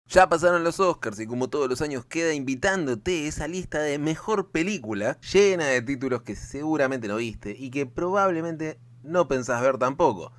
Ya pasaron los Oscars y como todos los años queda invitándote esa lista de mejor película llena de títulos que seguramente no viste y que probablemente no pensás ver tampoco.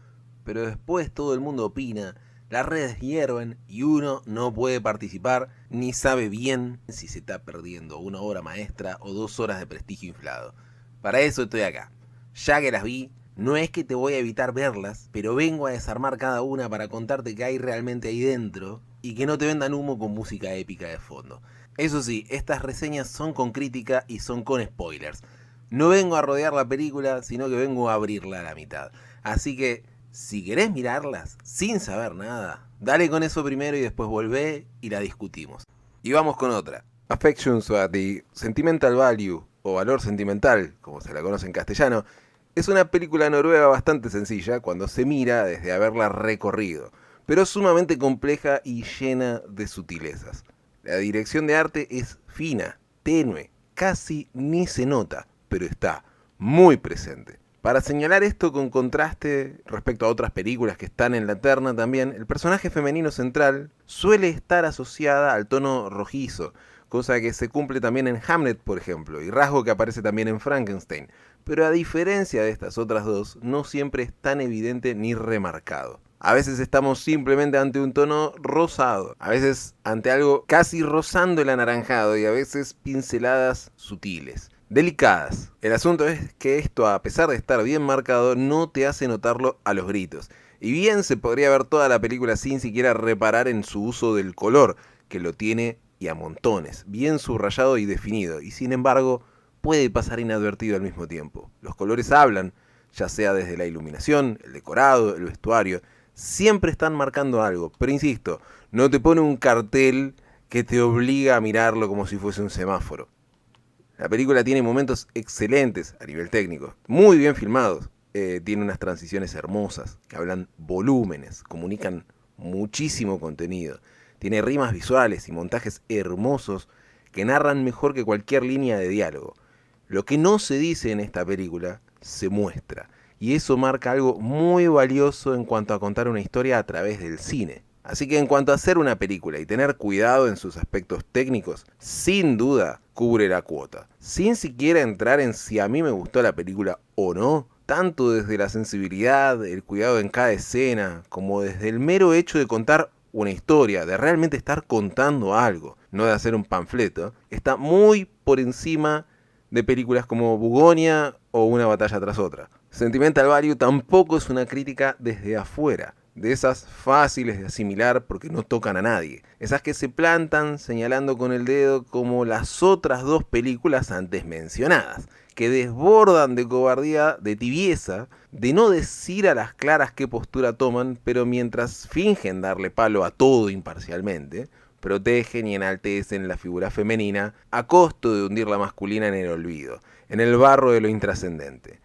Pero después todo el mundo opina, las redes hierven y uno no puede participar ni sabe bien si se está perdiendo una obra maestra o 2 horas de prestigio inflado. Para eso estoy acá. Ya que las vi, no es que te voy a evitar verlas, pero vengo a desarmar cada una para contarte qué hay realmente ahí dentro y que no te vendan humo con música épica de fondo. Eso sí, estas reseñas son con crítica y son con spoilers. No vengo a rodear la película, sino que vengo a abrirla a la mitad. Así que, si querés mirarlas sin saber nada, dale con eso primero y después volvé y la discutimos. Y vamos con otra. Affections o the Sentimental Value, o Valor Sentimental, como se la conoce en castellano, es una película noruega bastante sencilla cuando se mira desde haberla recorrido, pero sumamente compleja y llena de sutilezas. La dirección de arte es fina, tenue, casi ni se nota, pero está muy presente. Para señalar esto con contraste respecto a otras películas que están en la terna también, el personaje femenino central suele estar asociada al tono rojizo, cosa que se cumple también en Hamlet, por ejemplo, y rasgo que aparece también en Frankenstein, pero a diferencia de estas otras dos, no siempre es tan evidente ni remarcado. A veces estamos simplemente ante un tono rosado, a veces ante algo casi rozando el anaranjado y a veces pinceladas sutiles, delicadas. El asunto es que esto, a pesar de estar bien marcado, no te hace notarlo a los gritos. Y bien se podría ver toda la película sin siquiera reparar en su uso del color, que lo tiene y a montones, bien subrayado y definido, y sin embargo puede pasar inadvertido al mismo tiempo. Los colores hablan, ya sea desde la iluminación, el decorado, el vestuario, siempre están marcando algo, pero insisto, no te pone un cartel que te obliga a mirarlo como si fuese un semáforo. La película tiene momentos excelentes a nivel técnico, muy bien filmados. Tiene unas transiciones hermosas que hablan volúmenes, comunican muchísimo contenido. Tiene rimas visuales y montajes hermosos que narran mejor que cualquier línea de diálogo. Lo que no se dice en esta película se muestra, y eso marca algo muy valioso en cuanto a contar una historia a través del cine. Así que en cuanto a hacer una película y tener cuidado en sus aspectos técnicos, sin duda cubre la cuota. Sin siquiera entrar en si a mí me gustó la película o no, tanto desde la sensibilidad, el cuidado en cada escena, como desde el mero hecho de contar una historia, de realmente estar contando algo, no de hacer un panfleto, está muy por encima de películas como Bugonia o Una batalla tras otra. Sentimental Value tampoco es una crítica desde afuera, de esas fáciles de asimilar porque no tocan a nadie, esas que se plantan señalando con el dedo como las otras dos películas antes mencionadas, que desbordan de cobardía, de tibieza, de no decir a las claras qué postura toman, pero mientras fingen darle palo a todo imparcialmente, protegen y enaltecen la figura femenina a costo de hundir la masculina en el olvido, en el barro de lo intrascendente.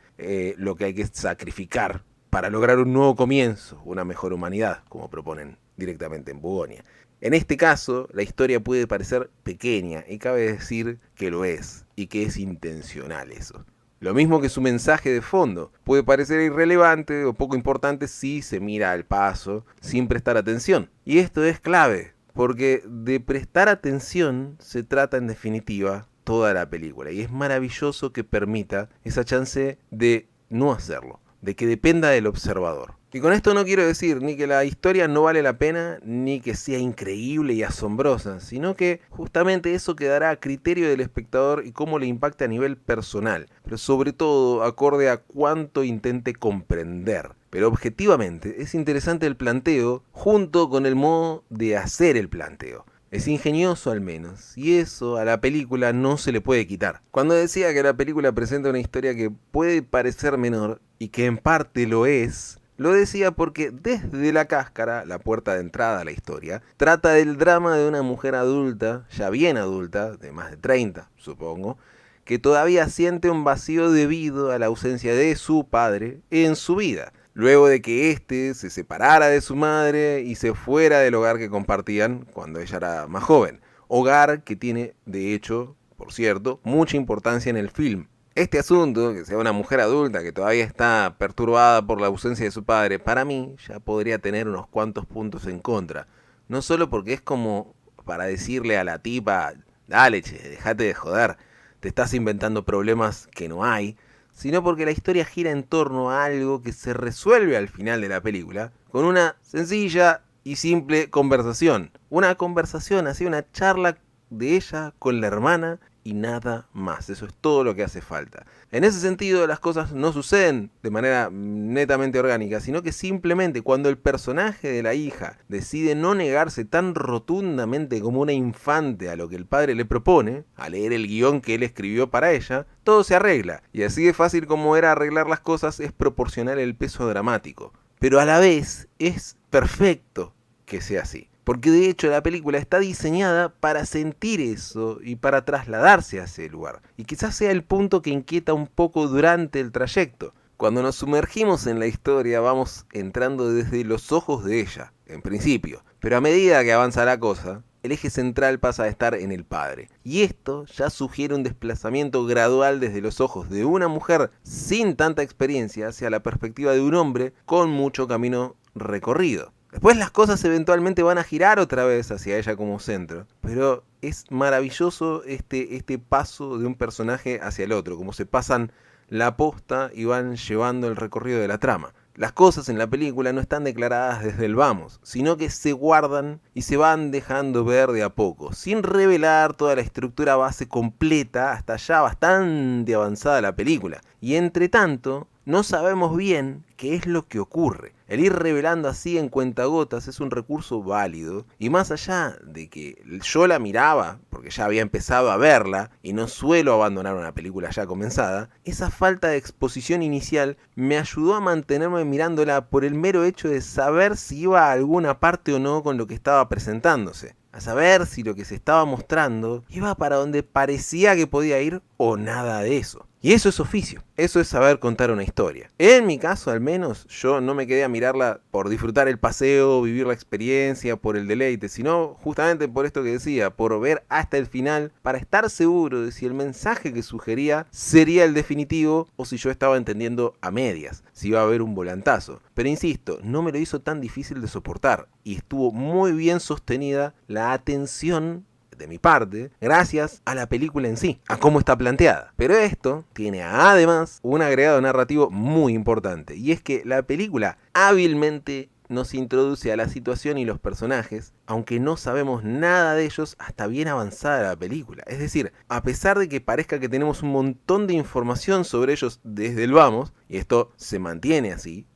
Lo que hay que sacrificar para lograr un nuevo comienzo, una mejor humanidad, como proponen directamente en Bugonia. En este caso, la historia puede parecer pequeña, y cabe decir que lo es, y que es intencional eso. Lo mismo que su mensaje de fondo, puede parecer irrelevante o poco importante si se mira al paso, sin prestar atención. Y esto es clave, porque de prestar atención se trata en definitiva toda la película, y es maravilloso que permita esa chance de no hacerlo, de que dependa del observador. Y con esto no quiero decir ni que la historia no vale la pena, ni que sea increíble y asombrosa, sino que justamente eso quedará a criterio del espectador y cómo le impacta a nivel personal, pero sobre todo acorde a cuánto intente comprender. Pero objetivamente es interesante el planteo junto con el modo de hacer el planteo. Es ingenioso al menos, y eso a la película no se le puede quitar. Cuando decía que la película presenta una historia que puede parecer menor, y que en parte lo decía porque desde la cáscara, la puerta de entrada a la historia, trata del drama de una mujer adulta, ya bien adulta, de más de 30, supongo, que todavía siente un vacío debido a la ausencia de su padre en su vida, luego de que éste se separara de su madre y se fuera del hogar que compartían cuando ella era más joven. Hogar que tiene, de hecho, por cierto, mucha importancia en el film. Este asunto, que sea una mujer adulta que todavía está perturbada por la ausencia de su padre, para mí ya podría tener unos cuantos puntos en contra, No solo porque es como para decirle a la tipa, dale che, dejate de joder, te estás inventando problemas que no hay, sino porque la historia gira en torno a algo que se resuelve al final de la película con una sencilla y simple conversación. Una conversación, así una charla de ella con la hermana y nada más. Eso es todo lo que hace falta. En ese sentido, las cosas no suceden de manera netamente orgánica, sino que simplemente cuando el personaje de la hija decide no negarse tan rotundamente como una infante a lo que el padre le propone, a leer el guión que él escribió para ella, todo se arregla. Y así de fácil como era arreglar las cosas es proporcional el peso dramático. Pero a la vez es perfecto que sea así. Porque de hecho la película está diseñada para sentir eso y para trasladarse a ese lugar. Y quizás sea el punto que inquieta un poco durante el trayecto. Cuando nos sumergimos en la historia vamos entrando desde los ojos de ella, en principio. Pero a medida que avanza la cosa, el eje central pasa a estar en el padre. Y esto ya sugiere un desplazamiento gradual desde los ojos de una mujer sin tanta experiencia hacia la perspectiva de un hombre con mucho camino recorrido. Después las cosas eventualmente van a girar otra vez hacia ella como centro, pero es maravilloso este paso de un personaje hacia el otro, como se pasan la posta y van llevando el recorrido de la trama. Las cosas en la película no están declaradas desde el vamos, sino que se guardan y se van dejando ver de a poco, sin revelar toda la estructura base completa hasta ya bastante avanzada la película. Y entre tanto, no sabemos bien qué es lo que ocurre. El ir revelando así en cuentagotas es un recurso válido, y más allá de que yo la miraba, porque ya había empezado a verla, y no suelo abandonar una película ya comenzada, esa falta de exposición inicial me ayudó a mantenerme mirándola por el mero hecho de saber si iba a alguna parte o no con lo que estaba presentándose. A saber si lo que se estaba mostrando iba para donde parecía que podía ir o nada de eso. Y eso es oficio, eso es saber contar una historia. En mi caso al menos, yo no me quedé a mirarla por disfrutar el paseo, vivir la experiencia, por el deleite, sino justamente por esto que decía, por ver hasta el final, para estar seguro de si el mensaje que sugería sería el definitivo o si yo estaba entendiendo a medias, si iba a haber un volantazo. Pero insisto, no me lo hizo tan difícil de soportar y estuvo muy bien sostenida la atención de mi parte, gracias a la película en sí, a cómo está planteada. Pero esto tiene además un agregado narrativo muy importante, y es que la película hábilmente nos introduce a la situación y los personajes, aunque no sabemos nada de ellos hasta bien avanzada la película. Es decir, a pesar de que parezca que tenemos un montón de información sobre ellos desde el vamos, y esto se mantiene así,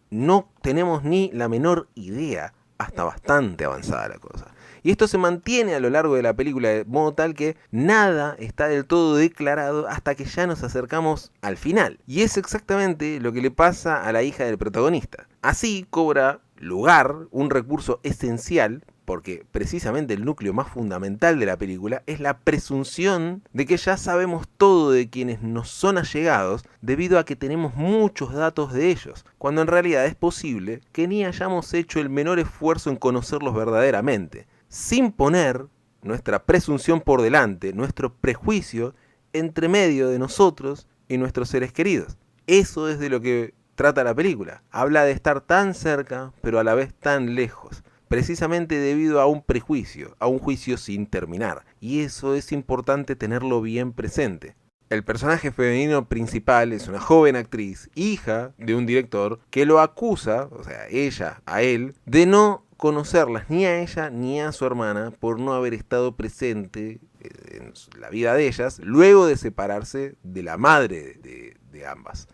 no tenemos ni la menor idea hasta bastante avanzada la cosa. Y esto se mantiene a lo largo de la película de modo tal que nada está del todo declarado hasta que ya nos acercamos al final. Y es exactamente lo que le pasa a la hija del protagonista. Así cobra lugar un recurso esencial, porque precisamente el núcleo más fundamental de la película es la presunción de que ya sabemos todo de quienes nos son allegados debido a que tenemos muchos datos de ellos, cuando en realidad es posible que ni hayamos hecho el menor esfuerzo en conocerlos verdaderamente, sin poner nuestra presunción por delante, nuestro prejuicio entre medio de nosotros y nuestros seres queridos. Eso es de lo que trata la película. Habla de estar tan cerca, pero a la vez tan lejos, precisamente debido a un prejuicio, a un juicio sin terminar. Y eso es importante tenerlo bien presente. El personaje femenino principal es una joven actriz, hija de un director, que lo acusa, o sea, ella a él, de no conocerlas ni a ella ni a su hermana por no haber estado presente en la vida de ellas luego de separarse de la madre de ambas.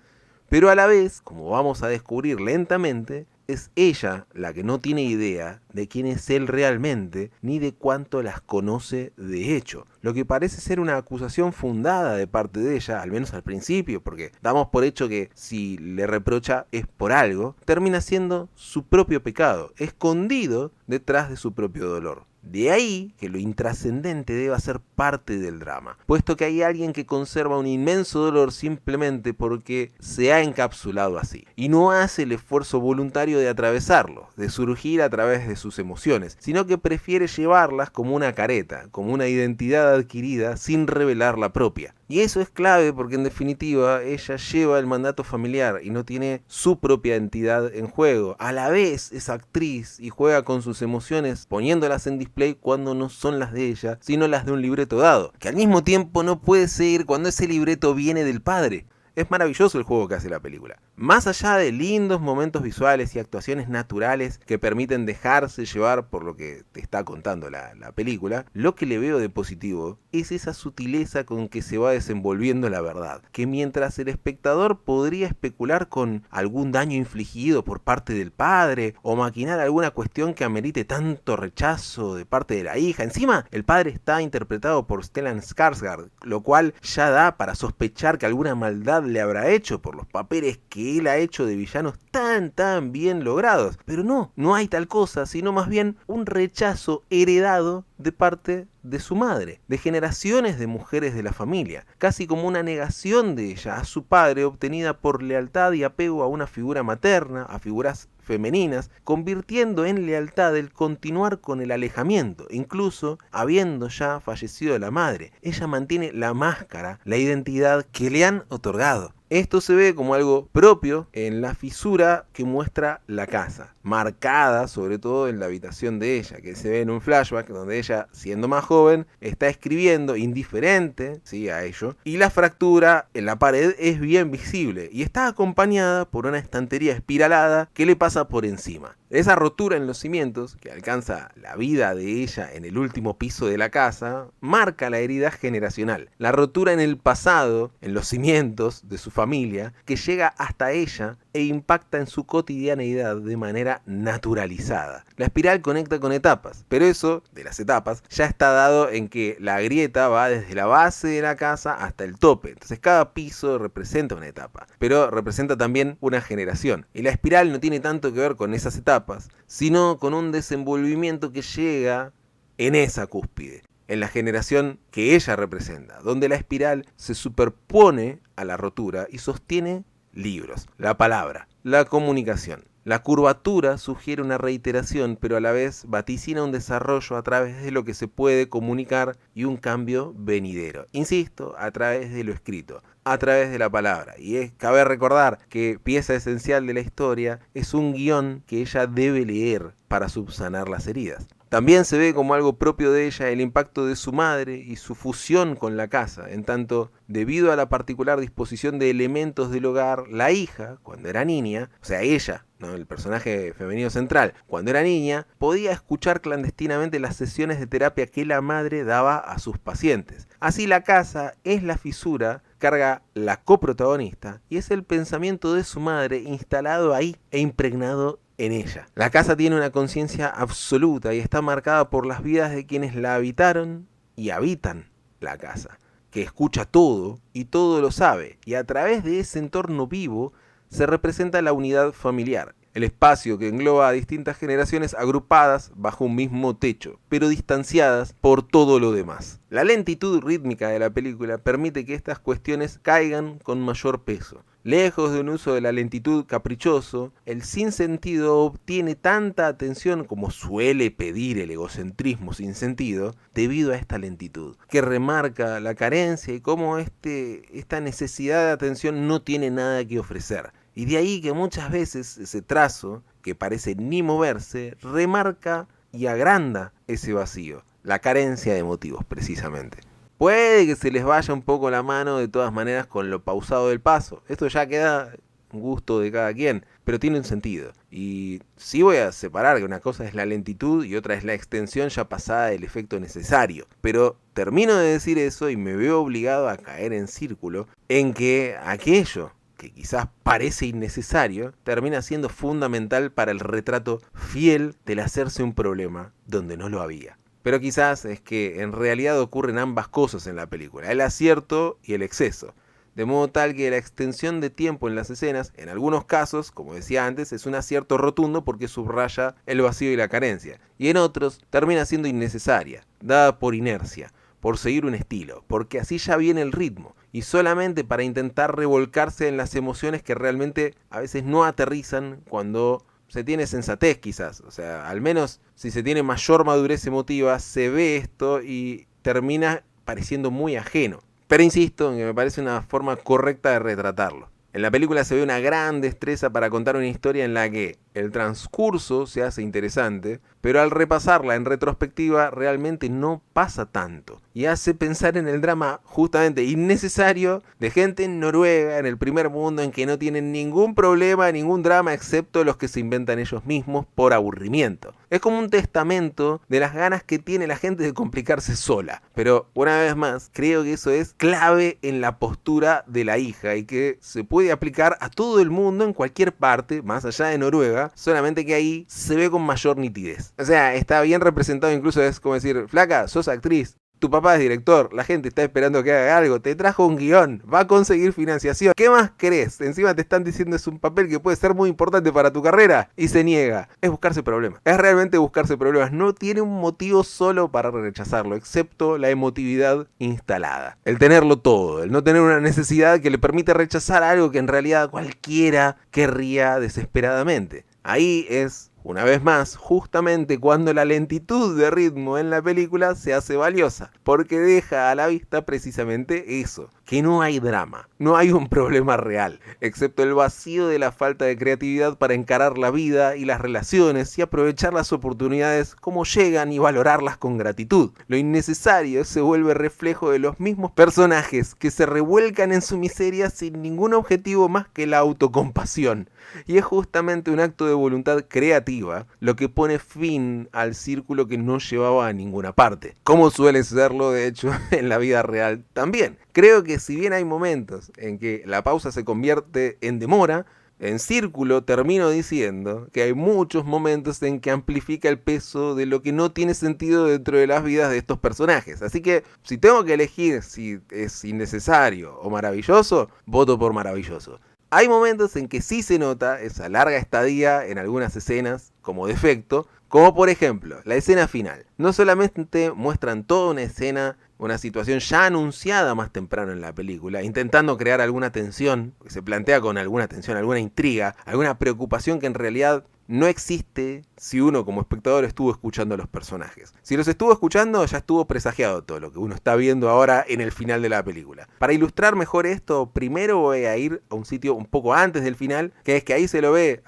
Pero a la vez, como vamos a descubrir lentamente, es ella la que no tiene idea de quién es él realmente, ni de cuánto las conoce de hecho. Lo que parece ser una acusación fundada de parte de ella, al menos al principio, porque damos por hecho que si le reprocha es por algo, termina siendo su propio pecado, escondido detrás de su propio dolor. De ahí que lo intrascendente deba ser parte del drama, puesto que hay alguien que conserva un inmenso dolor simplemente porque se ha encapsulado así, y no hace el esfuerzo voluntario de atravesarlo, de surgir a través de sus emociones, sino que prefiere llevarlas como una careta, como una identidad adquirida sin revelar la propia. Y eso es clave porque en definitiva ella lleva el mandato familiar y no tiene su propia entidad en juego. A la vez es actriz y juega con sus emociones poniéndolas en display cuando no son las de ella, sino las de un libreto dado, que al mismo tiempo no puede seguir cuando ese libreto viene del padre. Es maravilloso el juego que hace la película. Más allá de lindos momentos visuales y actuaciones naturales que permiten dejarse llevar por lo que te está contando la película, lo que le veo de positivo es esa sutileza con que se va desenvolviendo la verdad, que mientras el espectador podría especular con algún daño infligido por parte del padre o maquinar alguna cuestión que amerite tanto rechazo de parte de la hija, encima el padre está interpretado por Stellan Skarsgård, lo cual ya da para sospechar que alguna maldad le habrá hecho por los papeles que él ha hecho de villanos tan bien logrados. Pero no hay tal cosa, sino más bien un rechazo heredado de parte de su madre, de generaciones de mujeres de la familia, casi como una negación de ella a su padre obtenida por lealtad y apego a una figura materna, a figuras femeninas, convirtiendo en lealtad el continuar con el alejamiento, incluso habiendo ya fallecido la madre. Ella mantiene la máscara, la identidad que le han otorgado. Esto se ve como algo propio en la fisura que muestra la casa, marcada sobre todo en la habitación de ella, que se ve en un flashback donde ella, siendo más joven, está escribiendo indiferente, ¿sí?, a ello, y la fractura en la pared es bien visible y está acompañada por una estantería espiralada que le pasa por encima. Esa rotura en los cimientos, que alcanza la vida de ella en el último piso de la casa, marca la herida generacional. La rotura en el pasado, en los cimientos de su familia, que llega hasta ella e impacta en su cotidianeidad de manera naturalizada. La espiral conecta con etapas, pero eso, de las etapas, ya está dado en que la grieta va desde la base de la casa hasta el tope. Entonces cada piso representa una etapa, pero representa también una generación. Y la espiral no tiene tanto que ver con esas etapas, sino con un desenvolvimiento que llega en esa cúspide, en la generación que ella representa, donde la espiral se superpone a la rotura y sostiene libros, la palabra, la comunicación. La curvatura sugiere una reiteración, pero a la vez vaticina un desarrollo a través de lo que se puede comunicar y un cambio venidero. Insisto, a través de lo escrito, a través de la palabra. Y cabe recordar que pieza esencial de la historia es un guión que ella debe leer para subsanar las heridas. También se ve como algo propio de ella el impacto de su madre y su fusión con la casa, en tanto, debido a la particular disposición de elementos del hogar, la hija, cuando era niña, o sea ella, ¿no?, el personaje femenino central, cuando era niña, podía escuchar clandestinamente las sesiones de terapia que la madre daba a sus pacientes. Así la casa es la fisura, carga la coprotagonista y es el pensamiento de su madre instalado ahí e impregnado en ella. La casa tiene una conciencia absoluta y está marcada por las vidas de quienes la habitaron y habitan la casa, que escucha todo y todo lo sabe, y a través de ese entorno vivo se representa la unidad familiar, el espacio que engloba a distintas generaciones agrupadas bajo un mismo techo, pero distanciadas por todo lo demás. La lentitud rítmica de la película permite que estas cuestiones caigan con mayor peso. Lejos de un uso de la lentitud caprichoso, el sinsentido obtiene tanta atención como suele pedir el egocentrismo sin sentido, debido a esta lentitud, que remarca la carencia y cómo esta necesidad de atención no tiene nada que ofrecer. Y de ahí que muchas veces ese trazo, que parece ni moverse, remarca y agranda ese vacío, la carencia de motivos precisamente. Puede que se les vaya un poco la mano de todas maneras con lo pausado del paso. Esto ya queda un gusto de cada quien, pero tiene un sentido. Y sí voy a separar que una cosa es la lentitud y otra es la extensión ya pasada del efecto necesario. Pero termino de decir eso y me veo obligado a caer en círculo en que aquello que quizás parece innecesario, termina siendo fundamental para el retrato fiel del hacerse un problema donde no lo había. Pero quizás es que en realidad ocurren ambas cosas en la película, el acierto y el exceso. De modo tal que la extensión de tiempo en las escenas, en algunos casos, como decía antes, es un acierto rotundo porque subraya el vacío y la carencia. Y en otros termina siendo innecesaria, dada por inercia, por seguir un estilo, porque así ya viene el ritmo. Y solamente para intentar revolcarse en las emociones que realmente a veces no aterrizan cuando se tiene sensatez quizás. O sea, al menos si se tiene mayor madurez emotiva, se ve esto y termina pareciendo muy ajeno. Pero insisto en que me parece una forma correcta de retratarlo. En la película se ve una gran destreza para contar una historia en la que el transcurso se hace interesante, pero al repasarla en retrospectiva realmente no pasa tanto. Y hace pensar en el drama justamente innecesario de gente en Noruega, en el primer mundo, en que no tienen ningún problema, ningún drama, excepto los que se inventan ellos mismos por aburrimiento. Es como un testamento de las ganas que tiene la gente de complicarse sola. Pero una vez más, creo que eso es clave en la postura de la hija y que se puede aplicar a todo el mundo en cualquier parte, más allá de Noruega, solamente que ahí se ve con mayor nitidez. O sea, está bien representado, incluso es como decir, flaca, sos actriz, tu papá es director, la gente está esperando que haga algo, te trajo un guión, va a conseguir financiación, ¿qué más querés? Encima te están diciendo es un papel que puede ser muy importante para tu carrera y se niega. Es buscarse problemas, es realmente buscarse problemas, no tiene un motivo solo para rechazarlo, excepto la emotividad instalada. El tenerlo todo, el no tener una necesidad que le permite rechazar algo que en realidad cualquiera querría desesperadamente. Ahí es, una vez más, justamente cuando la lentitud de ritmo en la película se hace valiosa, porque deja a la vista precisamente eso, que no hay drama, no hay un problema real, excepto el vacío de la falta de creatividad para encarar la vida y las relaciones y aprovechar las oportunidades como llegan y valorarlas con gratitud. Lo innecesario se vuelve reflejo de los mismos personajes que se revuelcan en su miseria sin ningún objetivo más que la autocompasión. Y es justamente un acto de voluntad creativa lo que pone fin al círculo que no llevaba a ninguna parte, como suele serlo de hecho en la vida real también. Creo que si bien hay momentos en que la pausa se convierte en demora, en círculo termino diciendo que hay muchos momentos en que amplifica el peso de lo que no tiene sentido dentro de las vidas de estos personajes. Así que si tengo que elegir si es innecesario o maravilloso, voto por maravilloso. Hay momentos en que sí se nota esa larga estadía en algunas escenas como defecto, como por ejemplo la escena final. No solamente muestran toda una escena, una situación ya anunciada más temprano en la película, intentando crear alguna tensión, que se plantea con alguna tensión, alguna intriga, alguna preocupación que en realidad no existe si uno como espectador estuvo escuchando a los personajes. Si los estuvo escuchando, ya estuvo presagiado todo lo que uno está viendo ahora en el final de la película. Para ilustrar mejor esto, primero voy a ir a un sitio un poco antes del final, que es que ahí se lo ve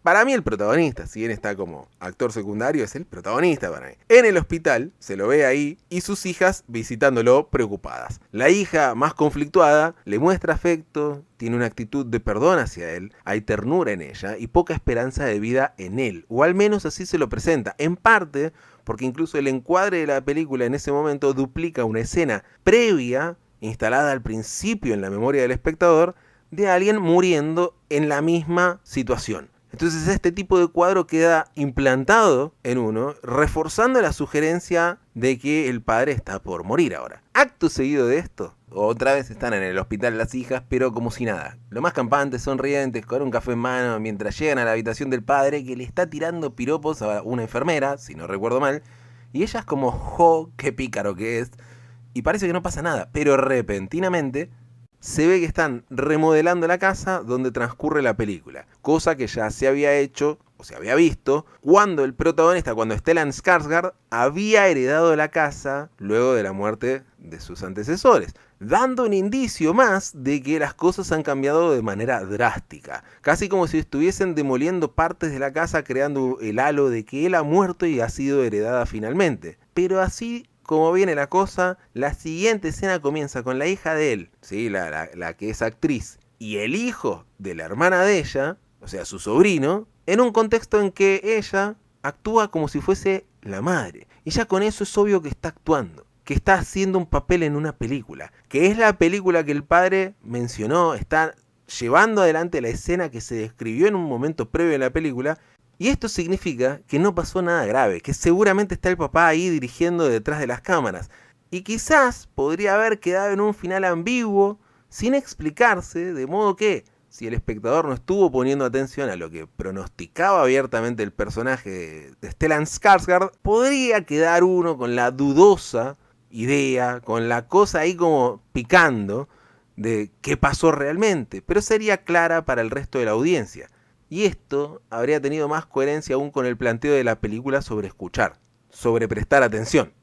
para mí el protagonista, si bien está como actor secundario, es el protagonista para mí. En el hospital, se lo ve ahí, y sus hijas visitándolo preocupadas. La hija, más conflictuada, le muestra afecto, tiene una actitud de perdón hacia él, hay ternura en ella y poca esperanza de vida en él, o al menos así se lo presenta, en parte porque incluso el encuadre de la película en ese momento duplica una escena previa, instalada al principio en la memoria del espectador, de alguien muriendo en la misma situación. Entonces este tipo de cuadro queda implantado en uno, reforzando la sugerencia de que el padre está por morir ahora. Acto seguido de esto, otra vez están en el hospital las hijas, pero como si nada. Lo más campantes, sonrientes, con un café en mano, mientras llegan a la habitación del padre, que le está tirando piropos a una enfermera, si no recuerdo mal, y ella es como, ¡jo, qué pícaro que es! Y parece que no pasa nada, pero repentinamente se ve que están remodelando la casa donde transcurre la película, cosa que ya se había hecho o se había visto cuando el protagonista, cuando Stellan Skarsgård había heredado la casa luego de la muerte de sus antecesores, dando un indicio más de que las cosas han cambiado de manera drástica, casi como si estuviesen demoliendo partes de la casa, creando el halo de que él ha muerto y ha sido heredada finalmente. Pero así como viene la cosa, la siguiente escena comienza con la hija de él, ¿sí? la que es actriz, y el hijo de la hermana de ella, o sea, su sobrino, en un contexto en que ella actúa como si fuese la madre. Y ya con eso es obvio que está actuando, que está haciendo un papel en una película, que es la película que el padre mencionó, está llevando adelante la escena que se describió en un momento previo a la película. Y esto significa que no pasó nada grave, que seguramente está el papá ahí dirigiendo detrás de las cámaras. Y quizás podría haber quedado en un final ambiguo, sin explicarse, de modo que, si el espectador no estuvo poniendo atención a lo que pronosticaba abiertamente el personaje de Stellan Skarsgård, podría quedar uno con la dudosa idea, con la cosa ahí como picando de qué pasó realmente, pero sería clara para el resto de la audiencia. Y esto habría tenido más coherencia aún con el planteo de la película sobre escuchar, sobre prestar atención.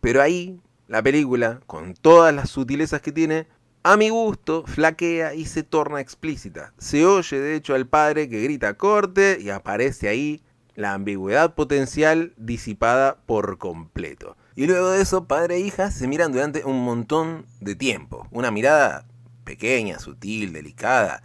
Pero ahí la película, con todas las sutilezas que tiene, a mi gusto, flaquea y se torna explícita. Se oye de hecho al padre que grita corte y aparece ahí la ambigüedad potencial disipada por completo. Y luego de eso, padre e hija se miran durante un montón de tiempo. Una mirada pequeña, sutil, delicada,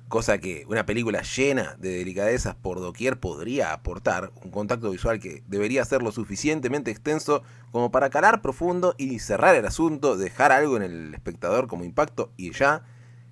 cosa que una película llena de delicadezas por doquier podría aportar, un contacto visual que debería ser lo suficientemente extenso como para calar profundo y cerrar el asunto, dejar algo en el espectador como impacto y ya.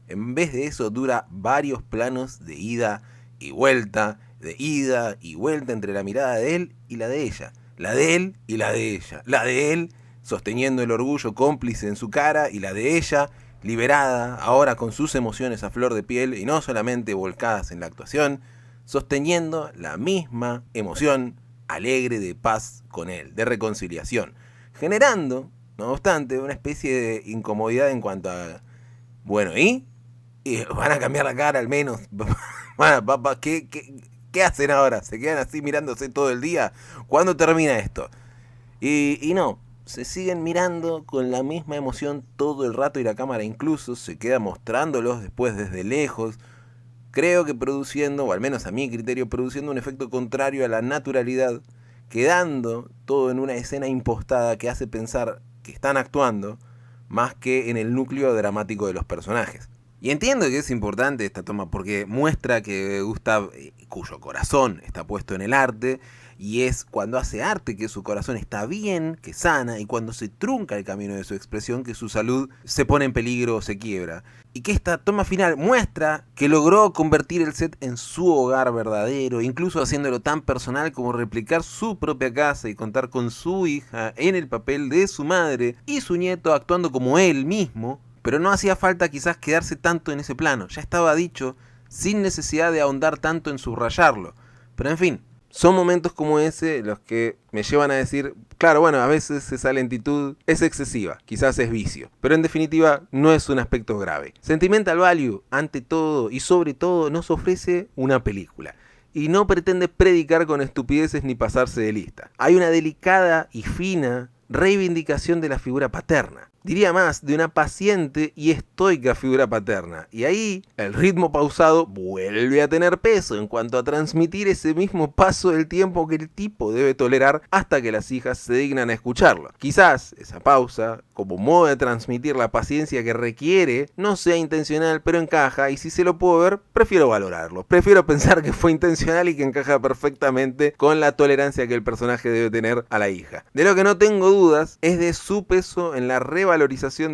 En vez de eso dura varios planos de ida y vuelta entre la mirada de él y la de ella, la de él y la de ella, la de él sosteniendo el orgullo cómplice en su cara y la de ella liberada, ahora con sus emociones a flor de piel y no solamente volcadas en la actuación, sosteniendo la misma emoción alegre de paz con él, de reconciliación, generando, no obstante, una especie de incomodidad en cuanto a, bueno, ¿y van a cambiar la cara al menos? ¿Qué hacen ahora? ¿Se quedan así mirándose todo el día? ¿Cuándo termina esto? Y no, se siguen mirando con la misma emoción todo el rato y la cámara incluso se queda mostrándolos después desde lejos. Creo que produciendo, o al menos a mi criterio, produciendo un efecto contrario a la naturalidad, quedando todo en una escena impostada que hace pensar que están actuando más que en el núcleo dramático de los personajes. Y entiendo que es importante esta toma porque muestra que Gustav, cuyo corazón está puesto en el arte, y es cuando hace arte que su corazón está bien, que sana, y cuando se trunca el camino de su expresión que su salud se pone en peligro o se quiebra. Y que esta toma final muestra que logró convertir el set en su hogar verdadero, incluso haciéndolo tan personal como replicar su propia casa y contar con su hija en el papel de su madre y su nieto actuando como él mismo. Pero no hacía falta quizás quedarse tanto en ese plano, ya estaba dicho sin necesidad de ahondar tanto en subrayarlo. Pero en fin, son momentos como ese los que me llevan a decir, claro, bueno, a veces esa lentitud es excesiva, quizás es vicio, pero en definitiva no es un aspecto grave. Sentimental Value, ante todo y sobre todo, nos ofrece una película. Y no pretende predicar con estupideces ni pasarse de lista. Hay una delicada y fina reivindicación de la figura paterna. Diría más, de una paciente y estoica figura paterna. Y ahí, el ritmo pausado vuelve a tener peso en cuanto a transmitir ese mismo paso del tiempo que el tipo debe tolerar hasta que las hijas se dignan a escucharlo. Quizás esa pausa, como modo de transmitir la paciencia que requiere, no sea intencional, pero encaja, y si se lo puedo ver, prefiero valorarlo. Prefiero pensar que fue intencional y que encaja perfectamente con la tolerancia que el personaje debe tener a la hija. De lo que no tengo dudas es de su peso en la revalorización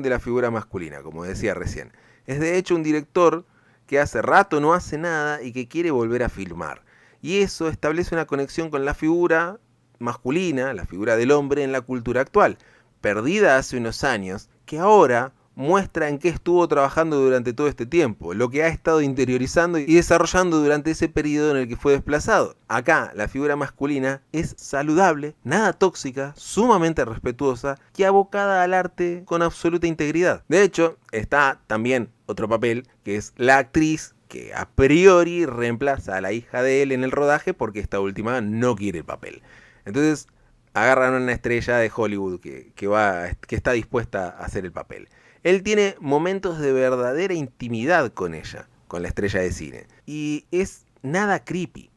de la figura masculina, como decía recién. Es de hecho un director que hace rato no hace nada y que quiere volver a filmar. Y eso establece una conexión con la figura masculina, la figura del hombre en la cultura actual, perdida hace unos años, que ahora muestra en qué estuvo trabajando durante todo este tiempo, lo que ha estado interiorizando y desarrollando durante ese periodo en el que fue desplazado. Acá, la figura masculina es saludable, nada tóxica, sumamente respetuosa y abocada al arte con absoluta integridad. De hecho, está también otro papel, que es la actriz que a priori reemplaza a la hija de él en el rodaje porque esta última no quiere el papel. Entonces, agarran a una estrella de Hollywood que está dispuesta a hacer el papel. Él tiene momentos de verdadera intimidad con ella, con la estrella de cine. Y es nada creepy,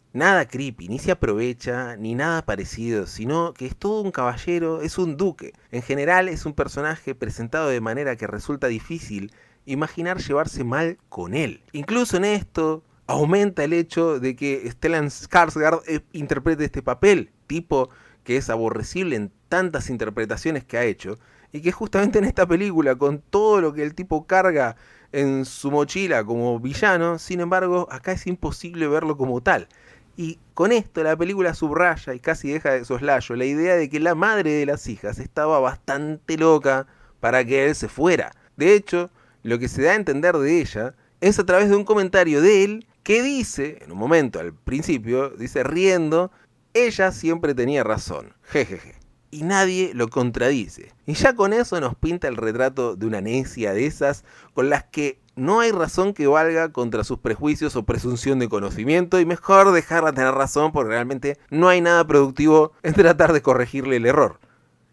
ni se aprovecha, ni nada parecido, sino que es todo un caballero, es un duque. En general es un personaje presentado de manera que resulta difícil imaginar llevarse mal con él. Incluso en esto aumenta el hecho de que Stellan Skarsgård interprete este papel, tipo que es aborrecible en tantas interpretaciones que ha hecho, y que justamente en esta película, con todo lo que el tipo carga en su mochila como villano, sin embargo, acá es imposible verlo como tal. Y con esto la película subraya y casi deja de soslayo la idea de que la madre de las hijas estaba bastante loca para que él se fuera. De hecho, lo que se da a entender de ella es a través de un comentario de él que dice, en un momento al principio, dice riendo, ella siempre tenía razón, jejeje. Y nadie lo contradice. Y ya con eso nos pinta el retrato de una necia de esas con las que no hay razón que valga contra sus prejuicios o presunción de conocimiento, y mejor dejarla tener razón porque realmente no hay nada productivo en tratar de corregirle el error.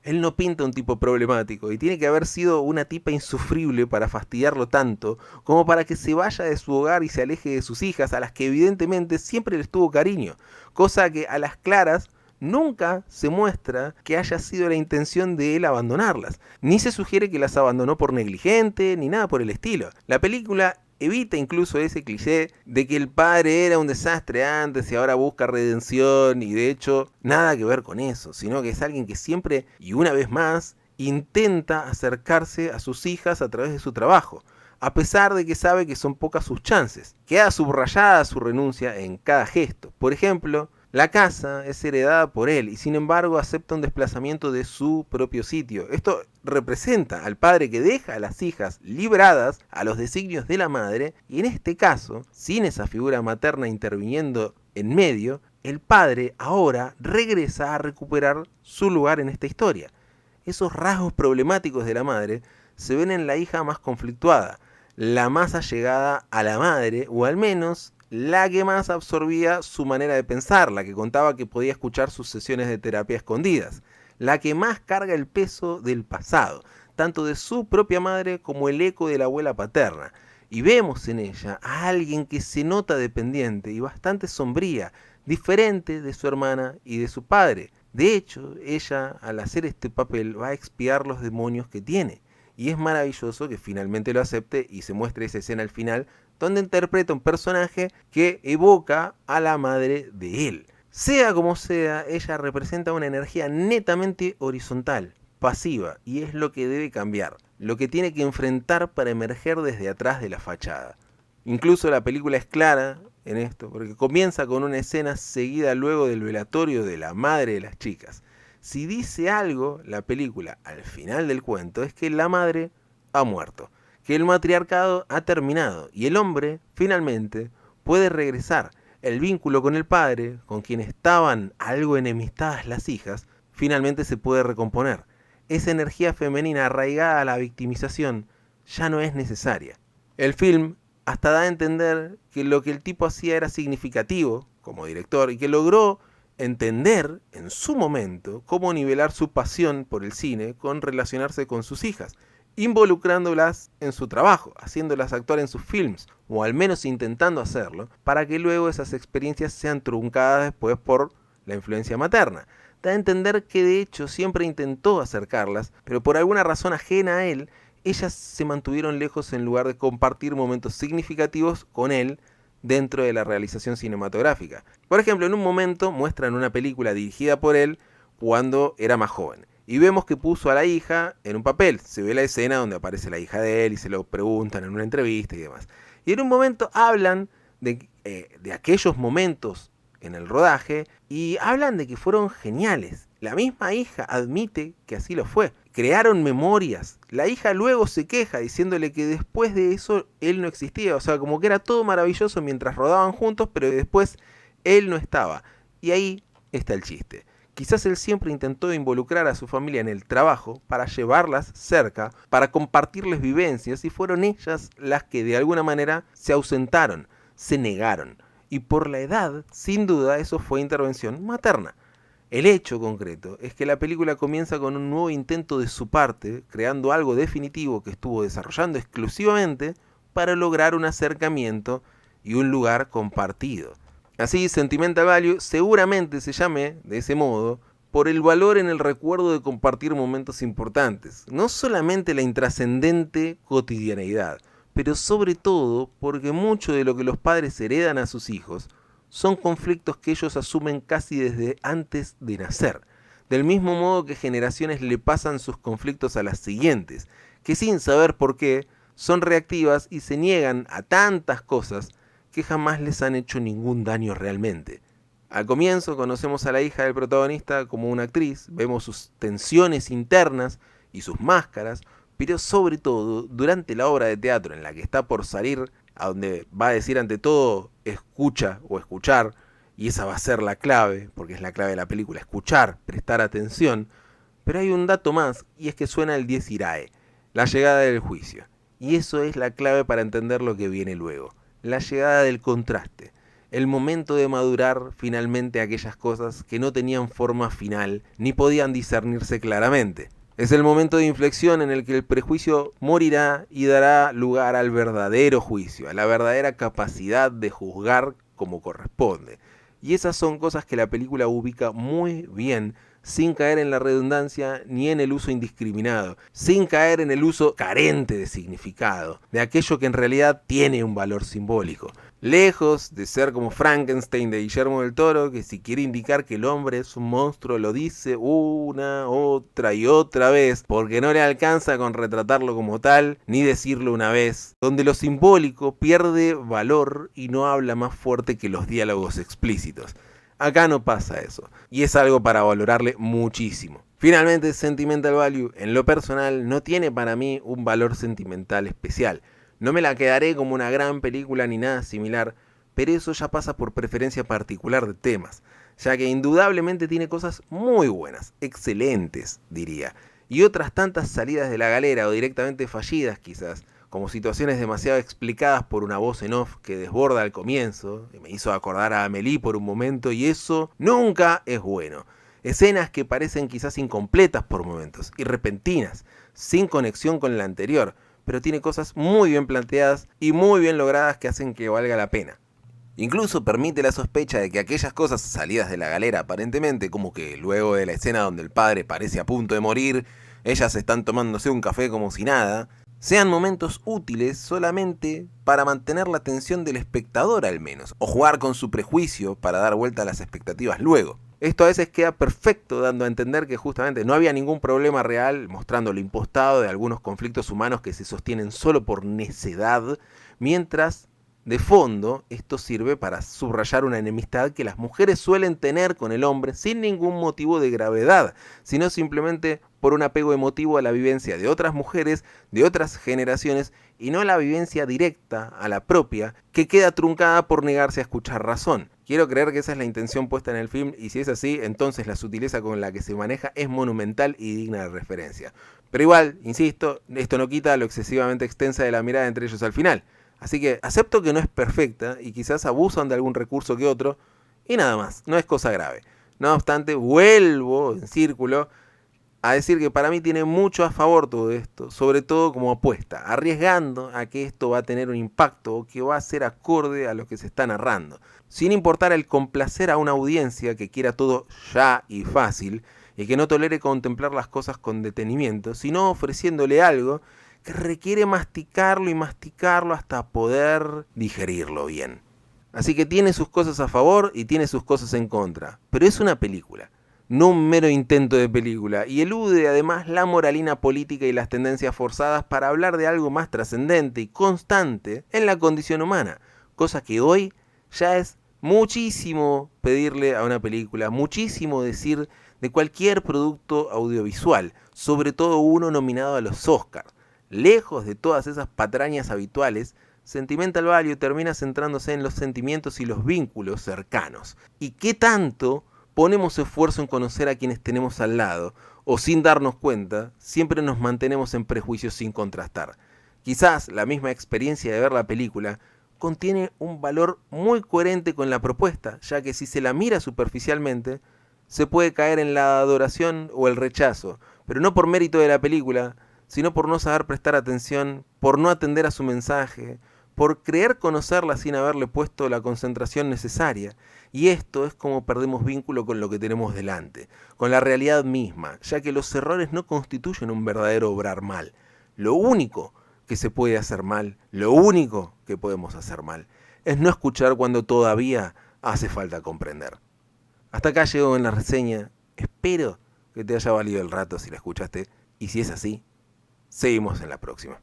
Él no pinta un tipo problemático y tiene que haber sido una tipa insufrible para fastidiarlo tanto como para que se vaya de su hogar y se aleje de sus hijas, a las que evidentemente siempre les tuvo cariño, cosa que a las claras nunca se muestra que haya sido la intención de él abandonarlas, ni se sugiere que las abandonó por negligente, ni nada por el estilo. La película evita incluso ese cliché de que el padre era un desastre antes y ahora busca redención, y de hecho nada que ver con eso, sino que es alguien que siempre y una vez más intenta acercarse a sus hijas a través de su trabajo, a pesar de que sabe que son pocas sus chances. Queda subrayada su renuncia en cada gesto. Por ejemplo, la casa es heredada por él y sin embargo acepta un desplazamiento de su propio sitio. Esto representa al padre que deja a las hijas libradas a los designios de la madre, y en este caso, sin esa figura materna interviniendo en medio, el padre ahora regresa a recuperar su lugar en esta historia. Esos rasgos problemáticos de la madre se ven en la hija más conflictuada, la más allegada a la madre, o al menos la que más absorbía su manera de pensar, la que contaba que podía escuchar sus sesiones de terapia escondidas, la que más carga el peso del pasado, tanto de su propia madre como el eco de la abuela paterna. Y vemos en ella a alguien que se nota dependiente y bastante sombría, diferente de su hermana y de su padre. De hecho, ella, al hacer este papel, va a expiar los demonios que tiene. Y es maravilloso que finalmente lo acepte y se muestre esa escena al final, donde interpreta un personaje que evoca a la madre de él. Sea como sea, ella representa una energía netamente horizontal, pasiva, y es lo que debe cambiar, lo que tiene que enfrentar para emerger desde atrás de la fachada. Incluso la película es clara en esto, porque comienza con una escena seguida luego del velatorio de la madre de las chicas. Si dice algo la película al final del cuento, es que la madre ha muerto, que el matriarcado ha terminado y el hombre finalmente puede regresar. El vínculo con el padre, con quien estaban algo enemistadas las hijas, finalmente se puede recomponer. Esa energía femenina arraigada a la victimización ya no es necesaria. El film hasta da a entender que lo que el tipo hacía era significativo como director y que logró entender en su momento cómo nivelar su pasión por el cine con relacionarse con sus hijas, involucrándolas en su trabajo, haciéndolas actuar en sus films, o al menos intentando hacerlo, para que luego esas experiencias sean truncadas después por la influencia materna. Da a entender que de hecho siempre intentó acercarlas, pero por alguna razón ajena a él, ellas se mantuvieron lejos en lugar de compartir momentos significativos con él dentro de la realización cinematográfica. Por ejemplo, en un momento muestran una película dirigida por él cuando era más joven, y vemos que puso a la hija en un papel. Se ve la escena donde aparece la hija de él y se lo preguntan en una entrevista y demás. Y en un momento hablan de aquellos momentos en el rodaje y hablan de que fueron geniales. La misma hija admite que así lo fue. Crearon memorias. La hija luego se queja diciéndole que después de eso él no existía. O sea, como que era todo maravilloso mientras rodaban juntos, pero después él no estaba. Y ahí está el chiste. Quizás él siempre intentó involucrar a su familia en el trabajo para llevarlas cerca, para compartirles vivencias, y fueron ellas las que de alguna manera se ausentaron, se negaron. Y por la edad, sin duda, eso fue intervención materna. El hecho concreto es que la película comienza con un nuevo intento de su parte, creando algo definitivo que estuvo desarrollando exclusivamente para lograr un acercamiento y un lugar compartido. Así, Sentimental Value seguramente se llame de ese modo por el valor en el recuerdo de compartir momentos importantes, no solamente la intrascendente cotidianeidad, pero sobre todo porque mucho de lo que los padres heredan a sus hijos son conflictos que ellos asumen casi desde antes de nacer, del mismo modo que generaciones le pasan sus conflictos a las siguientes, que sin saber por qué son reactivas y se niegan a tantas cosas que jamás les han hecho ningún daño realmente. Al comienzo conocemos a la hija del protagonista como una actriz, vemos sus tensiones internas y sus máscaras, pero sobre todo durante la obra de teatro en la que está por salir, a donde va a decir ante todo escucha o escuchar, y esa va a ser la clave, porque es la clave de la película, escuchar, prestar atención. Pero hay un dato más, y es que suena el dies irae, la llegada del juicio, y eso es la clave para entender lo que viene luego, la llegada del contraste. el momento de madurar finalmente aquellas cosas que no tenían forma final ni podían discernirse claramente. Es el momento de inflexión en el que el prejuicio morirá y dará lugar al verdadero juicio, a la verdadera capacidad de juzgar como corresponde. Y esas son cosas que la película ubica muy bien, sin caer en la redundancia ni en el uso indiscriminado, sin caer en el uso carente de significado, de aquello que en realidad tiene un valor simbólico. Lejos de ser como Frankenstein de Guillermo del Toro, que si quiere indicar que el hombre es un monstruo lo dice una, otra y otra vez, porque no le alcanza con retratarlo como tal, ni decirlo una vez, donde lo simbólico pierde valor y no habla más fuerte que los diálogos explícitos. Acá no pasa eso, y es algo para valorarle muchísimo. Finalmente, Sentimental Value, en lo personal, no tiene para mí un valor sentimental especial. No me la quedaré como una gran película ni nada similar, pero eso ya pasa por preferencia particular de temas, ya que indudablemente tiene cosas muy buenas, excelentes, diría, y otras tantas salidas de la galera o directamente fallidas quizás, como situaciones demasiado explicadas por una voz en off que desborda al comienzo, y me hizo acordar a Amélie por un momento, y eso nunca es bueno. Escenas que parecen quizás incompletas por momentos, y repentinas, sin conexión con la anterior, pero tiene cosas muy bien planteadas y muy bien logradas que hacen que valga la pena. Incluso permite la sospecha de que aquellas cosas salidas de la galera aparentemente, como que luego de la escena donde el padre parece a punto de morir, ellas están tomándose un café como si nada, sean momentos útiles solamente para mantener la atención del espectador al menos, o jugar con su prejuicio para dar vuelta a las expectativas luego. Esto a veces queda perfecto, dando a entender que justamente no había ningún problema real, mostrando lo impostado de algunos conflictos humanos que se sostienen solo por necedad, mientras de fondo esto sirve para subrayar una enemistad que las mujeres suelen tener con el hombre sin ningún motivo de gravedad, sino simplemente por un apego emotivo a la vivencia de otras mujeres, de otras generaciones, y no a la vivencia directa, a la propia, que queda truncada por negarse a escuchar razón. Quiero creer que esa es la intención puesta en el film, y si es así, entonces la sutileza con la que se maneja es monumental y digna de referencia. Pero igual, insisto, esto no quita lo excesivamente extensa de la mirada entre ellos al final. Así que acepto que no es perfecta y quizás abusan de algún recurso que otro, y nada más, no es cosa grave. No obstante, vuelvo en círculo a decir que para mí tiene mucho a favor todo esto, sobre todo como apuesta, arriesgando a que esto va a tener un impacto o que va a ser acorde a lo que se está narrando, sin importar el complacer a una audiencia que quiera todo ya y fácil y que no tolere contemplar las cosas con detenimiento, sino ofreciéndole algo que requiere masticarlo y masticarlo hasta poder digerirlo bien. Así que tiene sus cosas a favor y tiene sus cosas en contra, pero es una película, no un mero intento de película, y elude además la moralina política y las tendencias forzadas para hablar de algo más trascendente y constante en la condición humana, cosa que hoy ya es muchísimo pedirle a una película, muchísimo decir de cualquier producto audiovisual, sobre todo uno nominado a los Oscars. Lejos de todas esas patrañas habituales, Sentimental Value termina centrándose en los sentimientos y los vínculos cercanos. ¿Y qué tanto ponemos esfuerzo en conocer a quienes tenemos al lado? O sin darnos cuenta, siempre nos mantenemos en prejuicios sin contrastar. Quizás la misma experiencia de ver la película contiene un valor muy coherente con la propuesta, ya que si se la mira superficialmente, se puede caer en la adoración o el rechazo, pero no por mérito de la película, sino por no saber prestar atención, por no atender a su mensaje, por creer conocerla sin haberle puesto la concentración necesaria. Y esto es como perdemos vínculo con lo que tenemos delante, con la realidad misma, ya que los errores no constituyen un verdadero obrar mal. Lo único que se puede hacer mal, lo único que podemos hacer mal, es no escuchar cuando todavía hace falta comprender. Hasta acá llego en la reseña, espero que te haya valido el rato si la escuchaste, y si es así, seguimos en la próxima.